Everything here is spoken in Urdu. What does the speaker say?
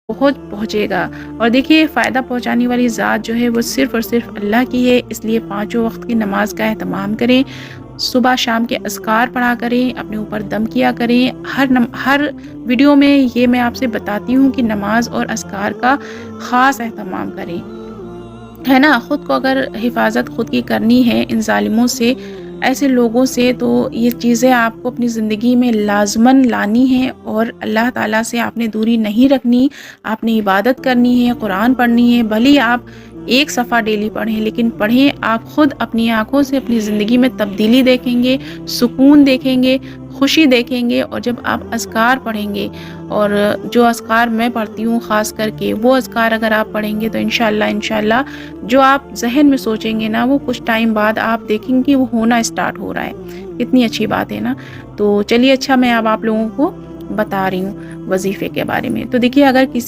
بہت پہنچے گا۔ اور دیکھیے فائدہ پہنچانے والی ذات جو ہے وہ صرف اور صرف اللہ کی ہے، اس لیے 5 وقت کی نماز کا اہتمام کریں، صبح شام کے اذکار پڑھا کریں، اپنے اوپر دم کیا کریں۔ ہر ویڈیو میں یہ میں آپ سے بتاتی ہوں کہ نماز اور اذکار کا خاص اہتمام کریں، ہے نا۔ خود کو اگر حفاظت خود کی کرنی ہے ان ظالموں سے، ایسے لوگوں سے، تو یہ چیزیں آپ کو اپنی زندگی میں لازماً لانی ہیں، اور اللہ تعالیٰ سے آپ نے دوری نہیں رکھنی، آپ نے عبادت کرنی ہے، قرآن پڑھنی ہے، بھلے آپ 1 صفحہ ڈیلی پڑھیں، لیکن پڑھیں۔ آپ خود اپنی آنکھوں سے اپنی زندگی میں تبدیلی دیکھیں گے، سکون دیکھیں گے، خوشی دیکھیں گے۔ اور جب آپ اذکار پڑھیں گے، اور جو اذکار میں پڑھتی ہوں خاص کر کے، وہ اذکار اگر آپ پڑھیں گے تو انشاءاللہ جو آپ ذہن میں سوچیں گے نا، وہ کچھ ٹائم بعد آپ دیکھیں گے وہ ہونا اسٹارٹ ہو رہا ہے۔ کتنی اچھی بات ہے نا۔ تو چلیے اچھا، میں اب آپ لوگوں کو بتا رہی ہوں وظیفے کے بارے میں۔ تو دیکھیے اگر کسی